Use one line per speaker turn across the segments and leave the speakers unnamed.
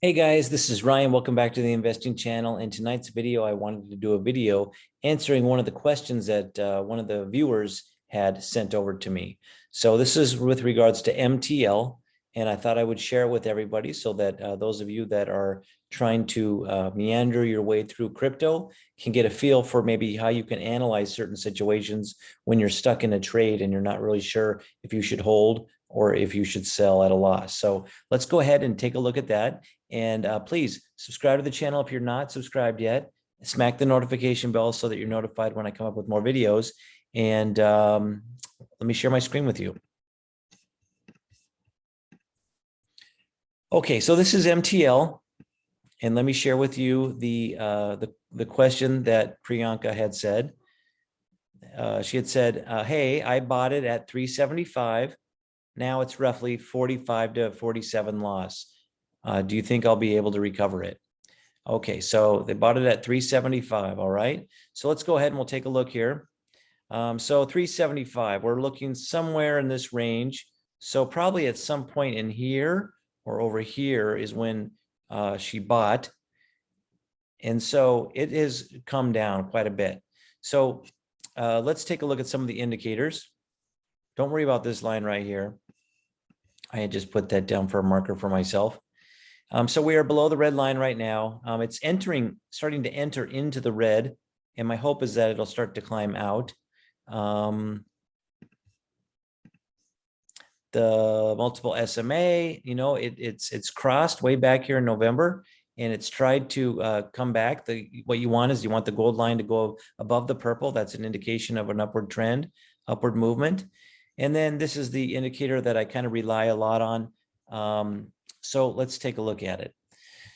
Hey guys, this is Ryan. Welcome back to the investing channel. In tonight's video, I wanted to do a video answering one of the questions that one of the viewers had sent over to me. So this is with regards to MTL, and I thought I would share it with everybody so that those of you that are trying to meander your way through crypto can get a feel for maybe how you can analyze certain situations when you're stuck in a trade and you're not really sure if you should hold or if you should sell at a loss. So let's go ahead and take a look at that. And please subscribe to the channel if you're not subscribed yet. Smack the notification bell so that you're notified when I come up with more videos. And let me share my screen with you. Okay, so this is MTL. And let me share with you the question that Priyanka had said. She had said, hey, I bought it at 375. Now it's roughly 45 to 47 loss. Do you think I'll be able to recover it? Okay, so they bought it at 375. All right, so let's go ahead and we'll take a look here. So 375, we're looking somewhere in this range. So probably at some point in here or over here is when she bought. And so it has come down quite a bit. So let's take a look at some of the indicators. Don't worry about this line right here. I had just put that down for a marker for myself. So we are below the red line right now. It's starting to enter into the red, and my hope is that it'll start to climb out. The multiple SMA, you know, it's crossed way back here in November, and it's tried to come back. What you want is you want the gold line to go above the purple. That's an indication of an upward trend, upward movement. And then this is the indicator that I kind of rely a lot on. So let's take a look at it.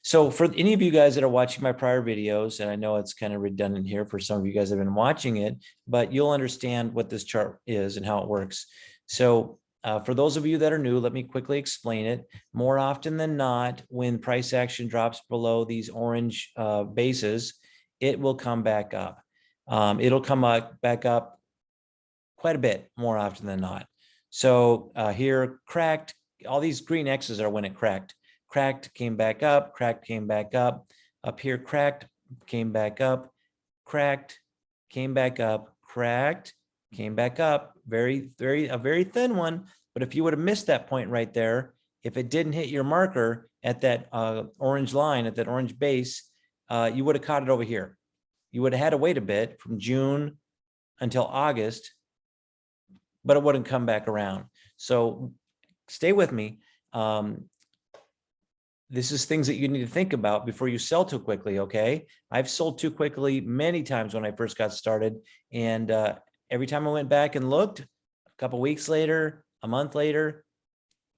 So for any of you guys that are watching my prior videos, and I know it's kind of redundant here for some of you guys that have been watching it, but you'll understand what this chart is and how it works. So for those of you that are new, let me quickly explain it. More often than not, when price action drops below these orange bases, it will come back up. It'll come back up quite a bit more often than not. So here, cracked, all these green X's are when it cracked. Cracked, came back up, cracked, came back up. Up here, cracked, came back up, cracked, came back up, cracked, came back up. A very thin one. But if you would have missed that point right there, if it didn't hit your marker at that orange line, at that orange base, you would have caught it over here. You would have had to wait a bit from June until August, but it wouldn't come back around. So stay with me. This is things that you need to think about before you sell too quickly, okay? I've sold too quickly many times when I first got started. And every time I went back and looked, a couple weeks later, a month later,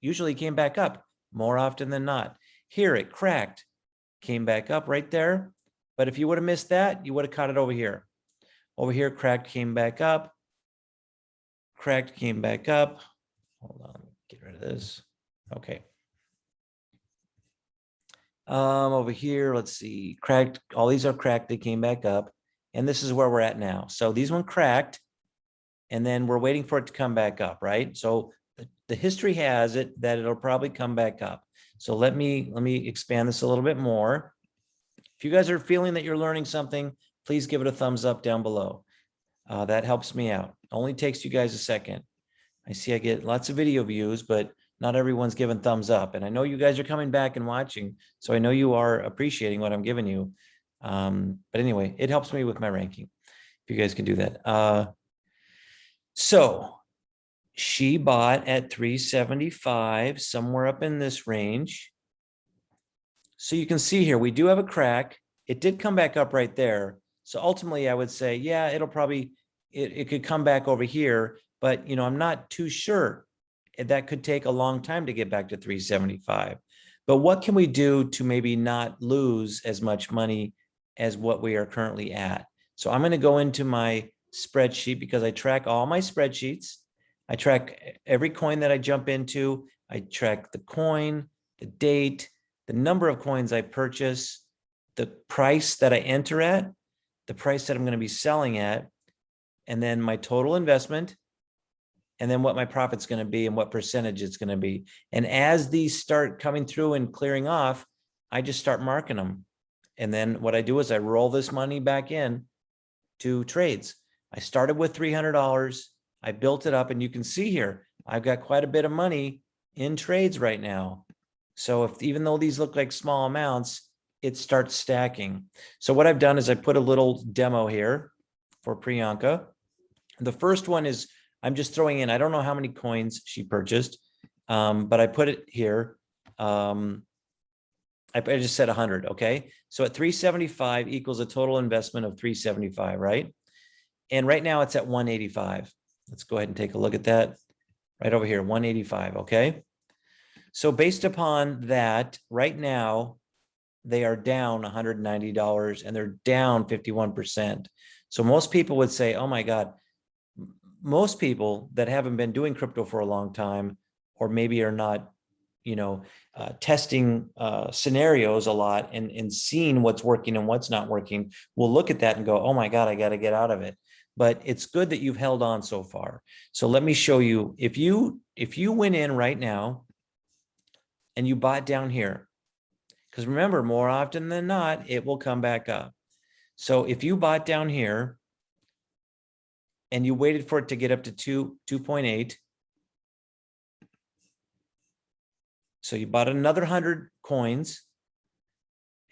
usually came back up more often than not. Here it cracked, came back up right there. But if you would have missed that, you would have caught it over here. Over here, cracked, came back up. Cracked, came back up. Hold on, get rid of this. Okay. Over here, let's see, cracked, all these are cracked, they came back up, and this is where we're at now. So these one cracked, and then we're waiting for it to come back up, right? So the history has it that it'll probably come back up. So let me expand this a little bit more. If you guys are feeling that you're learning something, please give it a thumbs up down below. That helps me out. Only takes you guys a second. I see I get lots of video views, but not everyone's giving thumbs up. And I know you guys are coming back and watching, so I know you are appreciating what I'm giving you. But anyway, it helps me with my ranking, if you guys can do that. So she bought at 375, somewhere up in this range. So you can see here, we do have a crack. It did come back up right there. So ultimately, I would say, yeah, it'll probably, it could come back over here, but you know, I'm not too sure. That could take a long time to get back to 375. But what can we do to maybe not lose as much money as what we are currently at? So I'm going to go into my spreadsheet because I track all my spreadsheets. I track every coin that I jump into. I track the coin, the date, the number of coins I purchase, the price that I enter at, the price that I'm going to be selling at, and then my total investment, and then what my profit's going to be and what percentage it's going to be. And as these start coming through and clearing off, I just start marking them. And then what I do is I roll this money back in to trades. I started with $300. I built it up, and you can see here, I've got quite a bit of money in trades right now. So if, even though these look like small amounts, it starts stacking. So what I've done is I put a little demo here for Priyanka. The first one is, I'm just throwing in, I don't know how many coins she purchased, but I put it here. I just said 100, okay? So at 375 equals a total investment of 375, right? And right now it's at 185. Let's go ahead and take a look at that. Right over here, 185, okay? So based upon that, right now, they are down $190 and they're down 51%. So most people would say, oh my God, most people that haven't been doing crypto for a long time, or maybe are not, testing scenarios a lot and seeing what's working and what's not working, will look at that and go, oh my God, I got to get out of it. But it's good that you've held on so far. So let me show you, if you went in right now and you bought down here, because remember, more often than not, it will come back up. So if you bought down here and you waited for it to get up to 2.8, so you bought another 100 coins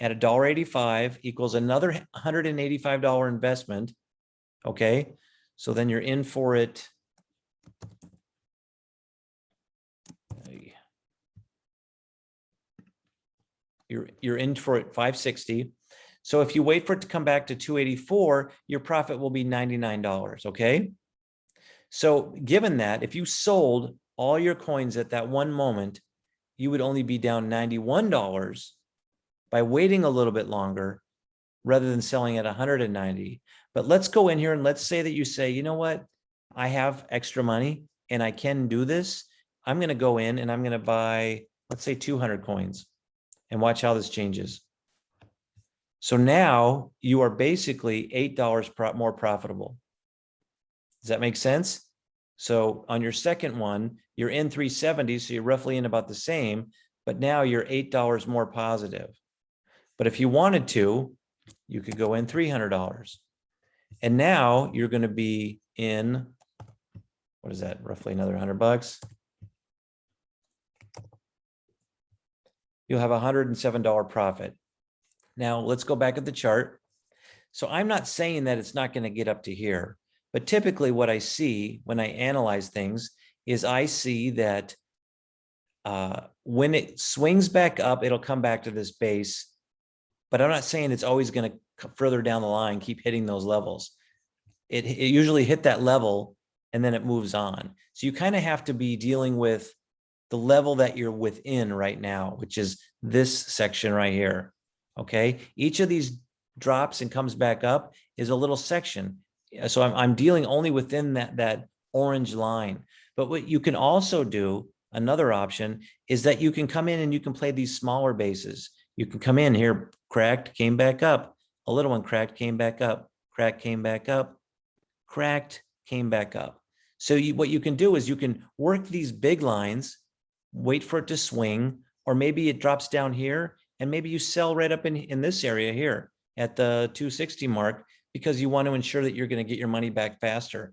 at $1.85 equals another $185 investment. Okay, so then you're in for it. You're in for it 560. So if you wait for it to come back to 284, your profit will be $99. Okay. So given that, if you sold all your coins at that one moment, you would only be down $91 by waiting a little bit longer rather than selling at 190. But let's go in here and let's say that you say, you know what, I have extra money and I can do this. I'm going to go in and I'm going to buy, let's say 200 coins, and watch how this changes. So now you are basically $8 more profitable. Does that make sense? So on your second one, you're in 370, so you're roughly in about the same, but now you're $8 more positive. But if you wanted to, you could go in $300. And now you're going to be in, what is that? Roughly another $100. You'll have $107 profit. Now let's go back at the chart. So I'm not saying that it's not going to get up to here, but typically what I see when I analyze things is I see that when it swings back up, it'll come back to this base. But I'm not saying it's always going to further down the line keep hitting those levels. It usually hit that level and then it moves on. So you kind of have to be dealing with the level that you're within right now, which is this section right here. Okay. Each of these drops and comes back up is a little section. So I'm dealing only within that orange line. But what you can also do, another option, is that you can come in and you can play these smaller bases. You can come in here, cracked, came back up, a little one cracked, came back up, cracked, came back up, cracked, came back up. So what you can do is you can work these big lines, wait for it to swing, or maybe it drops down here and maybe you sell right up in this area here at the 260 mark, because you want to ensure that you're going to get your money back faster.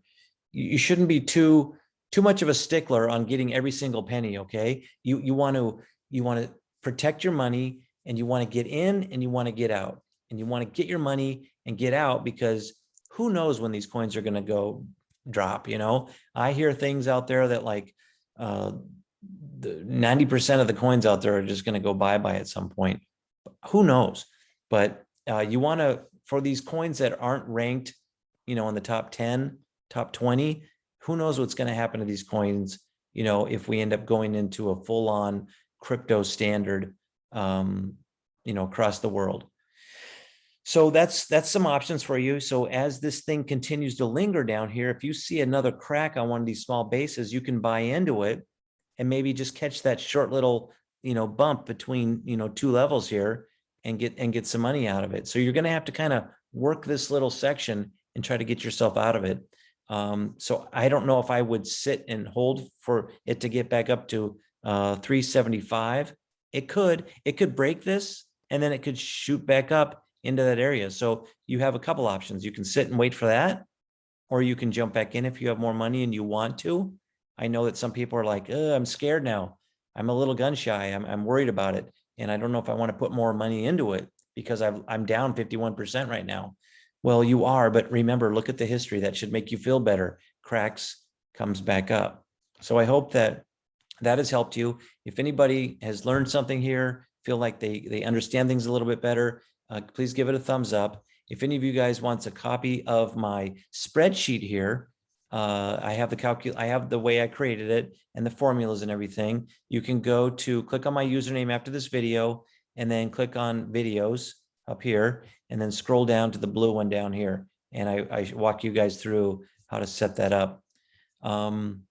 You shouldn't be too much of a stickler on getting every single penny. Okay. You want to protect your money, and you want to get in and you want to get out, and you want to get your money and get out, because who knows when these coins are going to go drop. I hear things out there that like, the 90% of the coins out there are just going to go bye-bye at some point. Who knows? But you want to, for these coins that aren't ranked, in the top 10, top 20, who knows what's going to happen to these coins, if we end up going into a full-on crypto standard, across the world. So that's some options for you. So as this thing continues to linger down here, if you see another crack on one of these small bases, you can buy into it and maybe just catch that short little, bump between, two levels here and get some money out of it. So you're going to have to kind of work this little section and try to get yourself out of it. So I don't know if I would sit and hold for it to get back up to 375. It could break this and then it could shoot back up into that area. So you have a couple options. You can sit and wait for that, or you can jump back in if you have more money and you want to. I know that some people are like, I'm scared now. I'm a little gun shy. I'm worried about it. And I don't know if I want to put more money into it because I'm down 51% right now. Well, you are, but remember, look at the history. That should make you feel better. Cracks, comes back up. So I hope that that has helped you. If anybody has learned something here, feel like they understand things a little bit better, please give it a thumbs up. If any of you guys wants a copy of my spreadsheet here, I have the way I created it and the formulas and everything. You can go to click on my username after this video and then click on videos up here and then scroll down to the blue one down here. And I walk you guys through how to set that up. And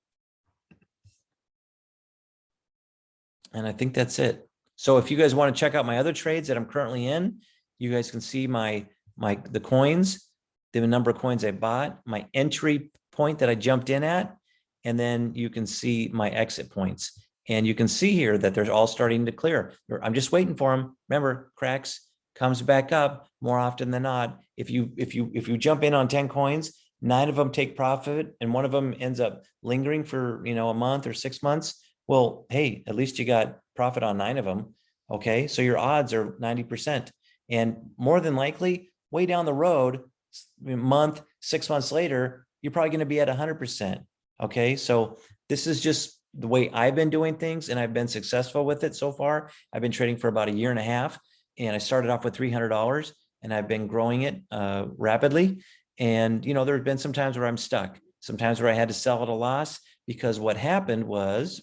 I think that's it. So if you guys want to check out my other trades that I'm currently in, you guys can see the coins, the number of coins I bought, my entry point that I jumped in at, and then you can see my exit points. And you can see here that they're all starting to clear. I'm just waiting for them. Remember, cracks, comes back up more often than not. If you jump in on 10 coins, 9 of them take profit and one of them ends up lingering for a month or 6 months. Well, hey, at least you got profit on 9 of them. Okay, so your odds are 90%. And more than likely, way down the road, a month, 6 months later, you're probably going to be at 100%. Okay, so this is just the way I've been doing things, and I've been successful with it so far. I've been trading for about a year and a half, and I started off with $300, and I've been growing it rapidly. And there have been some times where I'm stuck, sometimes where I had to sell at a loss, because what happened was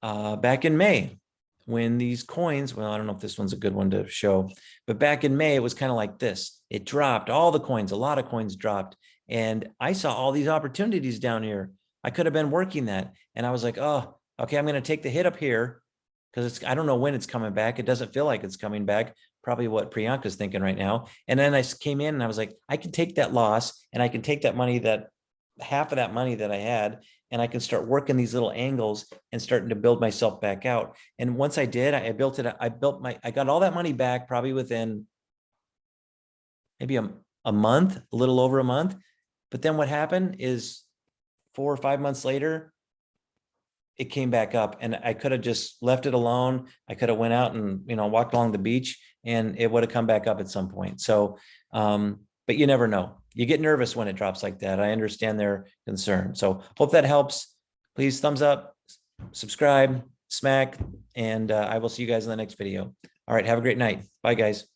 back in May, when these coins, well, I don't know if this one's a good one to show, but back in May, it was kind of like this. It dropped, all the coins, a lot of coins dropped. And I saw all these opportunities down here. I could have been working that. And I was like, oh, okay, I'm going to take the hit up here because I don't know when it's coming back. It doesn't feel like it's coming back. Probably what Priyanka's thinking right now. And then I came in and I was like, I can take that loss and I can take that money, that half of that money that I had, and I can start working these little angles and starting to build myself back out. And once I did, I built it. I got all that money back probably within maybe a month, a little over a month. But then what happened is 4 or 5 months later, it came back up, and I could have just left it alone. I could have went out and, walked along the beach and it would have come back up at some point. So, but you never know. You get nervous when it drops like that. I understand their concern. So hope that helps. Please thumbs up, subscribe, smack, and I will see you guys in the next video. All right. Have a great night. Bye, guys.